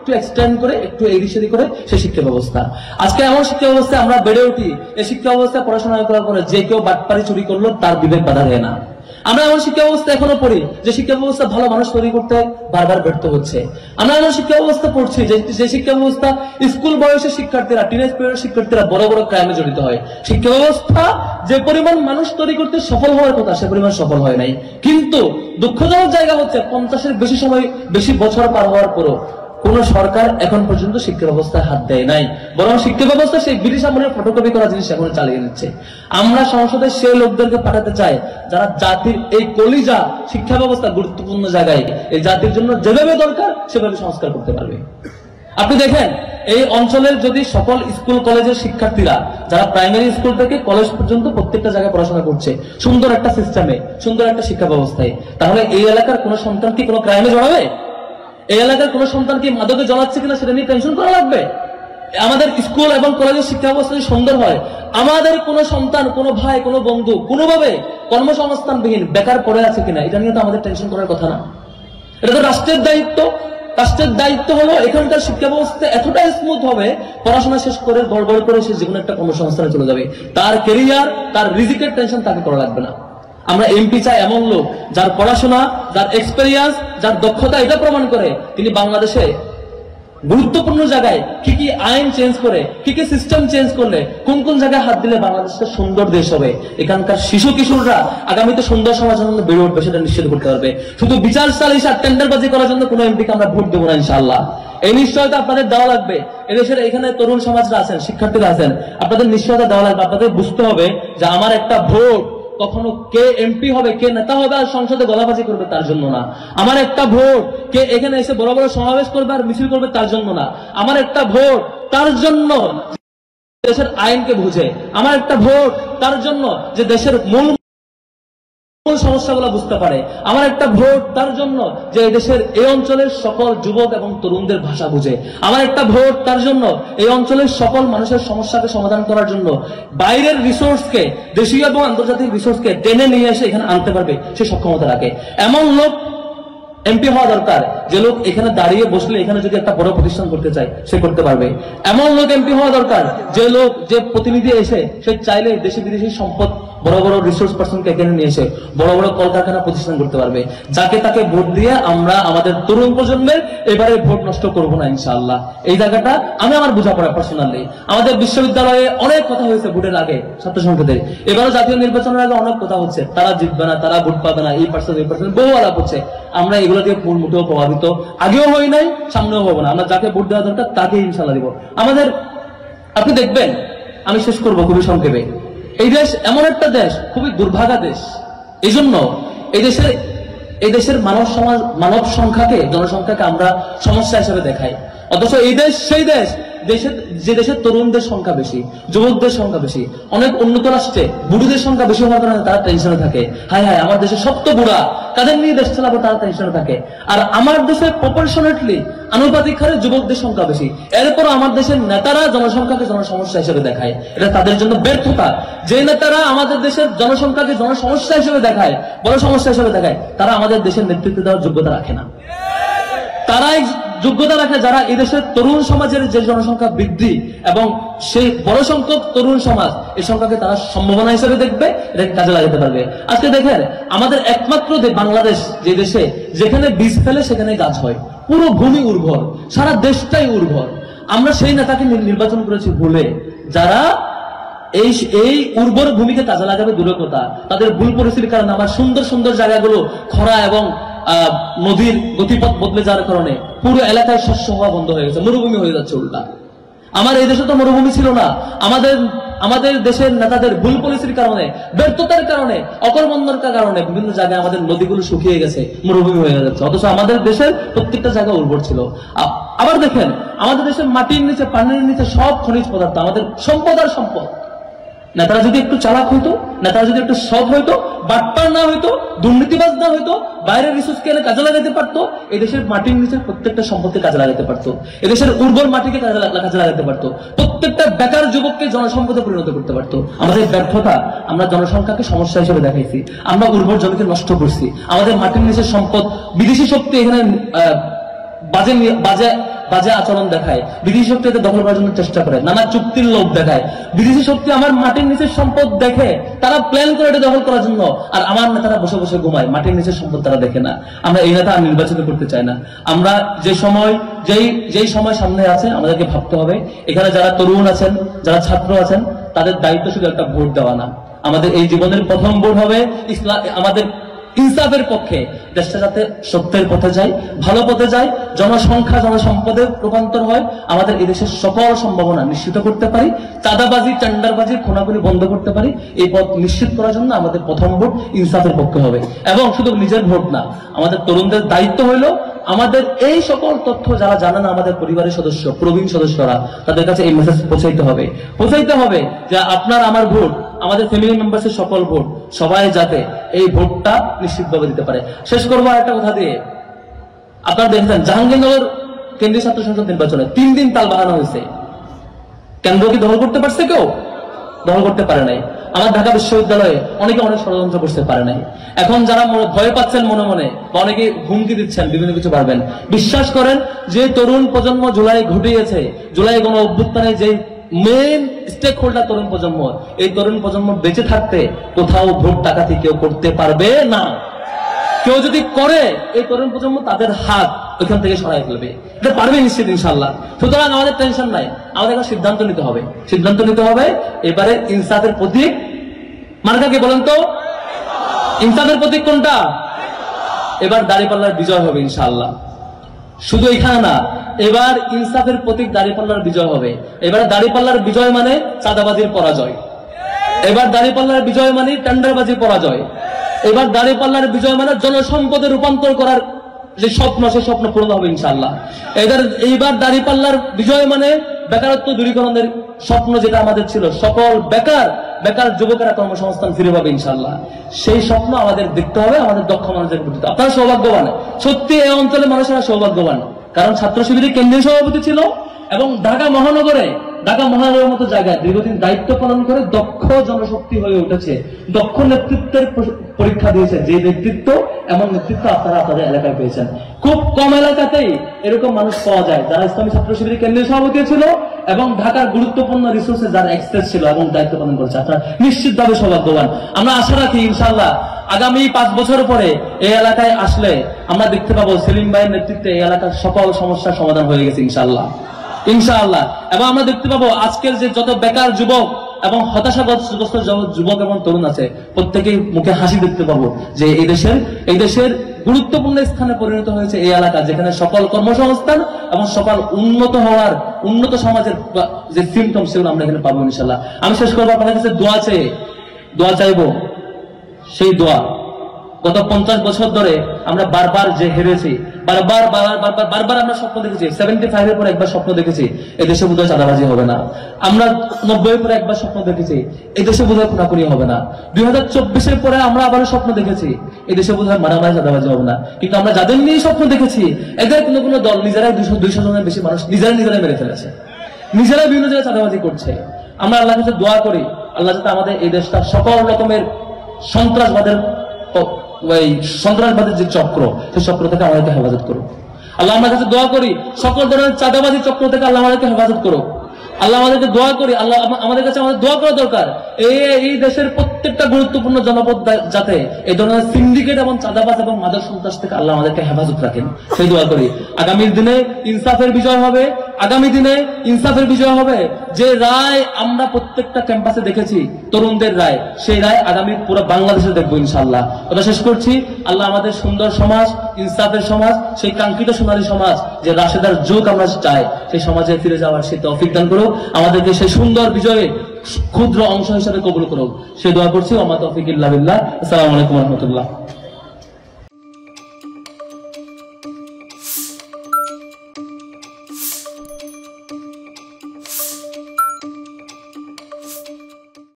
একটু এক্সটেন্ড করে একটু এদিক সেদিক করে সে শিক্ষা ব্যবস্থা। আজকে এমন শিক্ষা ব্যবস্থায় আমরা বেড়ে উঠি, এই শিক্ষা ব্যবস্থায় পড়াশোনা করার পরে যে কেউ বাটপারি চুরি করলো তার বিবেক বাধা দেয় না। আমরা এমন শিক্ষা ব্যবস্থা এখনো পড়ি যে শিক্ষা ব্যবস্থা ভালো মানুষ তৈরি করতে বারবার ব্যর্থ হচ্ছে। আমরা এমন শিক্ষা ব্যবস্থা পড়ছি যে শিক্ষা ব্যবস্থা স্কুল বয়সের শিক্ষার্থীরা, টিনেজ পিরিয়ডের শিক্ষার্থীরা বড় বড় ক্রাইমে জড়িত হয়। শিক্ষা ব্যবস্থা যে পরিমাণ মানুষ তৈরি করতে সফল হওয়ার কথা সে পরিমাণ সফল হয় নাই। কিন্তু দুঃখজনক জায়গা হচ্ছে 50-এর বেশি বছর পার হওয়ার পরও কোন সরকার এখন পর্যন্ত শিক্ষা ব্যবস্থায় হাত দেয় নাই, বরং শিক্ষা ব্যবস্থা সেই ব্রিটিশ আমলের ফটোকপি করা জিনিস এখন চালিয়ে নিচ্ছে। আমরা সংসদে সেই লোকদেরকে পাঠাতে চাই যারা জাতির এই কলিজা শিক্ষা ব্যবস্থা গুরুত্বপূর্ণ জায়গায় এই জাতির জন্য যেভাবে দরকার সেভাবে সংস্কার করতে পারবে। আপনি দেখেন এই অঞ্চলের যদি সকল স্কুল কলেজের শিক্ষার্থীরা যারা প্রাইমারি স্কুল থেকে কলেজ পর্যন্ত প্রত্যেকটা জায়গায় পড়াশোনা করছে সুন্দর একটা সিস্টেমে, সুন্দর একটা শিক্ষা ব্যবস্থায়, তাহলে এই এলাকার কোন সন্তান কি কোনো ক্রাইমে জড়াবে? এই এলাকার কোন সন্তান কি মাদকে জড়াচ্ছে কিনা সেটা নিয়ে টেনশন করা লাগবে? আমাদের স্কুল এবং কলেজের শিক্ষা ব্যবস্থা যদি সুন্দর হয়, আমাদের কোন সন্তান, কোন ভাই, কোন বন্ধু কোনোভাবে কর্মসংস্থানবিহীন বেকার পড়ে আছে কিনা এটা নিয়ে তো আমাদের টেনশন করার কথা না। এটা তো রাষ্ট্রের দায়িত্ব। রাষ্ট্রের দায়িত্ব হলো এখানকার শিক্ষা ব্যবস্থা এতটাই স্মুথ হবে, পড়াশোনা শেষ করে গড়বড় করে সে যেকোনো একটা কর্মসংস্থানে চলে যাবে, তার ক্যারিয়ার, তার রিজিকের টেনশন তাকে করা লাগবে না। আমরা এমপি চাই এমন লোক যার পড়াশোনা, যার এক্সপেরিয়েন্স, যার দক্ষতা এটা প্রমাণ করে তিনি বাংলাদেশে গুরুত্বপূর্ণ জায়গায় কি কি আইন চেঞ্জ করে, কি কি সিস্টেম চেঞ্জ করলে কোন কোন জায়গায় হাত দিলে বাংলাদেশটা সুন্দর দেশ হবে, এখানকার শিশু কিশোররা আগামীতে সুন্দর সমাজের জন্য বেড়ে উঠবে সেটা নিশ্চিত করতে পারবে। শুধু বিচার সালিশ আর টেন্ডারবাজি করার জন্য কোনো এমপিকে আমরা ভোট দেবো না ইনশাআল্লাহ। এই নিশ্চয়তা আপনাদের দেওয়া লাগবে। এদেশের এখানে তরুণ সমাজরা আছেন, শিক্ষার্থীরা আছেন, আপনাদের নিশ্চয়তা দেওয়া লাগবে। আপনাদের বুঝতে হবে যে আমার একটা ভোট কখনো কে এমপি হবে, কে নেতা হবে আর সংসদে গলাবাজি করবে তার জন্য না। আমার একটা ভোট কে এখানে এসে বড় বড় সমাবেশ করবে আর মিছিল করবে তার জন্য না। আমার একটা ভোট তার জন্য দেশের আইনকে বুঝে, আমার একটা ভোট তার জন্য যে দেশের মূল সমস্যাগুলো বুঝতে পারে, আমার একটা ভোট তার জন্য যে দেশের এই অঞ্চলের সকল যুবক এবং তরুণদের ভাষা বুঝে, আমার একটা ভোট তার জন্য এই অঞ্চলের সকল মানুষের সমস্যাকে সমাধান করার জন্য বাইরের রিসোর্সকে, দেশীয় এবং আন্তর্জাতিক রিসোর্সকে টেনে নিয়ে এসে এখানে আনতে পারবে সে সক্ষমতা রাখে। এমন লোক এমপি হওয়া দরকার যে লোক এখানে দাঁড়িয়ে বসলে এখানে যদি একটা বড় প্রতিষ্ঠান করতে চায় সে করতে পারবে। এমন লোক এমপি হওয়া দরকার যে লোক, যে প্রতিনিধি এসে সে চাইলে দেশে বিদেশি সম্পদ, বড় বড় রিসোর্স পার্সনকে এখানে নিয়ে এসে বড় বড় কলকারখানা প্রতিষ্ঠান করতে পারবে। যাকে তাকে ভোট দিয়ে আমরা আমাদের তরুণ প্রজন্মের এবারে ভোট নষ্ট করবো না ইনশাআল্লাহ। এই জায়গাটা আমি আমার বোঝাপড়া পার্সোনালি, আমাদের বিশ্ববিদ্যালয়ে অনেক কথা হয়েছে ভোটের আগে, ছাত্র সংসদের, এবারও জাতীয় নির্বাচনের আগে অনেক কথা হচ্ছে, তারা জিতবে না, তারা ভোট পাবে না, এই পার্সেন্ট বহু আলাপ হচ্ছে। আমরা এগুলো দিয়ে মোটেও প্রভাবিত আগেও হই নাই, সামনেও হবো না। আমরা যাকে ভোট দেওয়া দরকার তাকে ইনশাআল্লাহ দিব। আমাদের আপনি দেখবেন, আমি শেষ করবো খুবই সংক্ষেপে, এই দেশ এমন একটা দেশ, খুবই দুর্ভাগা দেশ। এই জন্য এই দেশের মানব সংখ্যাকে, জনসংখ্যাকে আমরা সমস্যা হিসেবে দেখাই, অথচ এই দেশ সেই দেশ যে দেশের তরুণদের সংখ্যা বেশি, যুবকদের সংখ্যা বেশি। অনেক উন্নত রাষ্ট্রে বুড়োদের সংখ্যা বেশি হওয়ার কারণে তারা টেনশনে থাকে, হায় হায় আমার দেশে সব তো বুড়া, কাদের নিয়ে দেশ চালাবো, তারা টেনশনে থাকে। আর আমার দেশে প্রপোর্শনেটলি আনুপাতিক হারে যুবকদের সংখ্যা বেশি, এরপর আমার দেশের নেতারা জনসংখ্যাকে জনসমস্যা হিসেবে দেখায়। এটা তাদের জন্য ব্যর্থতা। যে নেতারা আমাদের দেশের জনসংখ্যাকে জনসমস্যা হিসেবে দেখায়, বড় সমস্যা হিসেবে দেখায়, তারা আমাদের দেশের নেতৃত্ব দেওয়ার যোগ্যতা রাখে না। তারাই যোগ্যতা রাখে যারা এই দেশের তরুণ সমাজের যে জনসংখ্যা বৃদ্ধি এবং সেই বড় সংখ্যক তরুণ সমাজ, এই সংখ্যাকে তারা সম্ভাবনা হিসেবে দেখবে, এটাকে কাজে লাগাতে পারবে। আজকে দেখেন আমাদের একমাত্র বাংলাদেশ, যে দেশে যেখানে বীজ ফেলে সেখানে গাছ হয়, পুরো ভূমি উর্বর, সারা দেশটাই উর্বর। আমরা সেই নেতাকে নির্বাচন করেছি ভুলে, যারা এই উর্বর ভূমিকে কাজে লাগাবে দূরের কথা, তাদের ভুল পরিস্থিতির কারণে আমার সুন্দর সুন্দর জায়গাগুলো খরা এবং নদীর গতিপথ বদলে যাওয়ার কারণে পুরো এলাকায় শস্য হওয়া বন্ধ হয়ে গেছে, মরুভূমি হয়ে যাচ্ছে উল্টা। আমার এই দেশে তো মরুভূমি ছিল না, আমাদের দেশের নেতাদের ভুল পলিসির কারণে, ব্যর্থতার কারণে, অকর্মণ্যতার কারণে বিভিন্ন জায়গায় আমাদের নদীগুলো শুকিয়ে গেছে, মরুভূমি হয়ে যাচ্ছে, অথচ আমাদের দেশের প্রত্যেকটা জায়গা উর্বর ছিল। আবার দেখেন আমাদের দেশের মাটির নিচে, পানির নিচে সব খনিজ পদার্থ, আমাদের সম্পদ আর সম্পদ। নেতারা যদি একটু চালাক হইতো, নেতারা যদি একটু সৎ হইতো, বাটপার না হইতো, দুর্নীতিবাজ না হইতো, বাইরের রিসোর্সকে এনে কাজে লাগাতে পারতো, এদেশের মাটির নিচে প্রত্যেকটা সম্পদকে কাজে লাগাতে পারতো, এদেশের উর্বর মাটিকে কাজে লাগাতে পারতো, প্রত্যেকটা বেকার যুবককে জনসম্পদে পরিণত করতে পারতো। আমাদের ব্যর্থতা, আমরা জনসংখ্যাকে সমস্যা হিসেবে দেখাইছি, আমরা উর্বর জমিকে নষ্ট করছি, আমাদের মাটির নিচের সম্পদ বিদেশি শক্তি এখানে বাজে আচরণ দেখায়, বিদেশি শক্তি দখল করার জন্য চেষ্টা করে, নানা চুক্তির লোভ দেখায়। বিদেশি শক্তি আমার মাটির নিচের সম্পদ দেখে, তারা প্ল্যান করে এটা দখল করার জন্য, আর আমার নেতারা বসে বসে ঘুমায়, মাটির নিচের সম্পদ তারা দেখে না। আমরা এই নেতা নির্বাচিত করতে চাই না। আমরা যেই সময় সামনে আছে আমাদেরকে ভাবতে হবে, এখানে যারা তরুণ আছেন, যারা ছাত্র আছেন, তাদের দায়িত্ব শুধু একটা ভোট দেওয়া না। আমাদের এই জীবনের প্রথম ভোট হবে আমাদের ইনসাফের পক্ষে, দেশটা যাতে সত্যের পথে যায়, ভালো পথে যায়, জনসংখ্যা জনসম্পদে রূপান্তর হয়, আমাদের এই দেশের সকল সম্ভাবনা নিশ্চিত করতে পারি, চাঁদাবাজি টেন্ডারবাজি খুনাখুনি বন্ধ করতে পারি। এই পথ নিশ্চিত করার জন্য আমাদের প্রথম ভোট ইনসাফের পক্ষে হবে। এবং শুধু নিজের ভোট না, আমাদের তরুণদের দায়িত্ব হইল আমাদের এই সকল তথ্য যারা জানে না, আমাদের পরিবারের সদস্য, প্রবীণ সদস্যরা, তাদের কাছে এই মেসেজ পৌঁছাইতে হবে যে আপনার আমার ভোট, আমাদের ফ্যামিলি মেম্বার্সের সকল ভোট, সবাই যাতে এই ভোটটা নিশ্চিতভাবে দিতে পারে। শেষ করবো একটা কথা দিয়ে। আপনারা দেখেছেন জাহাঙ্গীরনগর কেন্দ্রীয় ছাত্র সংসদ নির্বাচনে 3 দিন তাল বাহানো হয়েছে। কেন্দ্র কি দখল করতে পারছে? কেউ দখল করতে পারে নাই। আমার ঢাকা বিশ্ববিদ্যালয়ে অনেকে অনেক ষড়যন্ত্র করতে পারে নাই। এখন যারা ভয় পাচ্ছেন মনে মনে, বা অনেকে হুমকি দিচ্ছেন বিভিন্ন কিছু পারবেন, বিশ্বাস করেন যে তরুণ প্রজন্ম জুলাই ঘটিয়েছে, জুলাই গণ অভ্যুত্থানে যে মেইন স্টেক হোল্ডার তরুণ প্রজন্ম, এই তরুণ প্রজন্ম বেঁচে থাকতে কোথাও ভোট ডাকাতি কেউ করতে পারবে না। কেউ যদি করে, এই তরুণ প্রজন্ম তাদের হাত ওইখান থেকে সরাই ফেলবে, এটা পারবে নিশ্চিত ইনশাল্লাহ। সুতরাং আমাদের টেনশন নাই, আমাদের একটা সিদ্ধান্ত নিতে হবে। এবারে ইনসাফের প্রতীক মার্কা কে বলেন তো? ইনসাফের প্রতীক কোনটা? এবার দাঁড়িপাল্লার বিজয় হবে ইনশাআল্লাহ। শুধু এখানে না, এবার ইনসাফের প্রতীক দাঁড়িপাল্লার বিজয় হবে। এবারে দাঁড়িপাল্লার বিজয় মানে চাঁদাবাজির পরাজয়, এবার দাঁড়িপাল্লার বিজয় মানে টেন্ডারবাজির পরাজয়, এবার দাঁড়িপাল্লার বিজয় মানে জনসম্পদে রূপান্তর করার যে স্বপ্ন, সেই স্বপ্ন পূরণ হবে ইনশাআল্লাহ। এইবার দাঁড়িপাল্লার বিজয় মানে বেকারত্ব দূরীকরণের স্বপ্ন যেটা আমাদের ছিল, সকল বেকার যুবকেরা কর্মসংস্থান ফিরে পাবে ইনশাআল্লাহ। সেই স্বপ্ন আমাদের দেখতে হবে, আমাদের দক্ষ মানুষদের প্রতি। আপনারা সৌভাগ্যবান, সত্যি এই অঞ্চলের মানুষেরা সৌভাগ্যবান, কারণ ছাত্র শিবিরের কেন্দ্রীয় সভাপতি ছিল এবং ঢাকা মহানগরের মতো জায়গায় দীর্ঘদিন দায়িত্ব পালন করে দক্ষ জনশক্তি হয়ে উঠেছে, দক্ষ নেতৃত্বের পরীক্ষা দিয়েছে। যে নেতৃত্ব, এমন নেতৃত্ব আপনারা আপনাদের এলাকায় পেয়েছেন। খুব কম এলাকাতেই এরকম মানুষ পাওয়া যায় যারা ইসলামী ছাত্র শিবিরের কেন্দ্রীয় সভাপতি ছিল এবং ঢাকার গুরুত্বপূর্ণ রিসোর্সে যারা এক্সেস ছিল এবং দায়িত্ব পালন করেছে। আপনারা নিশ্চিতভাবে সৌভাগ্যবান। আমরা আশা রাখি ইনশাআল্লাহ আগামী 5 বছর পরে এই এলাকায় আসলে আমরা দেখতে পাবো সেলিম ভাইয়ের নেতৃত্বে এই এলাকার সকল সমস্যার সমাধান হয়ে গেছে ইনশাআল্লাহ। এবং আমরা দেখতে পাবো আজকের যে যত বেকার যুবক এবং হতাশাগ্রস্ত যুবক এবং তরুণ আছে, প্রত্যেকেই মুখে হাসি দেখতে পাবো যে এই দেশের গুরুত্বপূর্ণ স্থানে পরিণত হয়েছে এই এলাকা, যেখানে সকল কর্মসংস্থান এবং সকল উন্নত সমাজের যে সিমটম, সেগুলো আমরা এখানে পাবো ইনশাআল্লাহ। আমি শেষ করবো আপনাদের কাছে দোয়া চাইবো। সেই দোয়া গত 50 বছর ধরে আমরা বারবার যে হেরেছি, বারবার আমরা স্বপ্ন দেখেছি। 75 পরে একবার স্বপ্ন দেখেছি এই দেশে বোধহয় চাঁদাবাজি হবে না। আমরা 90 পরে একবার স্বপ্ন দেখেছি এই দেশে বোধহয় খুনাখুনি হবে না। 2024 পরে আমরা আবারও স্বপ্ন দেখেছি এই দেশে বোধহয় মারামারি চাঁদাবাজি হবে না। কিন্তু আমরা যাদের নিয়ে স্বপ্ন দেখেছি, এদের কোনো দল নিজেরাই 200 জনের বেশি মানুষ নিজেরাই মেরে ফেলেছে, নিজেরাই বিভিন্ন জায়গায় চাঁদাবাজি করছে। আমরা আল্লাহর কাছে দোয়া করি, আল্লাহ যাতে আমাদের এই দেশটা সকল রকমের সন্ত্রাসবাদের যে চক্র, সেই চক্র থেকে আমাদেরকে হেফাজত করো আল্লাহ। আমার কাছে দোয়া করি সকল ধরনের চাঁদাবাজি চক্র থেকে আল্লাহ আমাদেরকে হেফাজত করো আল্লাহ। আমাদেরকে দোয়া করি আল্লাহ, আমাদের কাছে আমাদের দোয়া করা দরকার এই দেশের প্রত্যেকটা গুরুত্বপূর্ণ জনপদ যাতে এই ধরনের সিন্ডিকেট এবং চাঁদাবাজ এবং মাদক সন্ত্রাস থেকে আল্লাহ আমাদেরকে হেফাজত রাখেন, সেই দোয়া করি। আগামী দিনে ইনসাফের বিজয় হবে, যে রায় আমরা প্রত্যেকটা ক্যাম্পাসে দেখেছি, তরুণদের রায়, সেই রায় আগামী পুরো বাংলাদেশে দেখবো ইনশাআল্লাহ। কথা শেষ করছি, আল্লাহ আমাদের সুন্দর সমাজ, ইনসাফের সমাজ, সেই কাঙ্ক্ষিত সোনালী সমাজ, যে রাশেদার যুগ আমরা চাই, সেই সমাজে ফিরে যাওয়ার সেই তৌফিক দান করুক আমাদেরকে, সেই সুন্দর বিজয়ে ক্ষুদ্র অংশ হিসেবে কবুল করুক, সেই দোয়া করছি। ওয়া মা তাওফীক ইল্লা বিল্লাহ। আসসালামু আলাইকুম ওয়া রাহমাতুল্লাহ।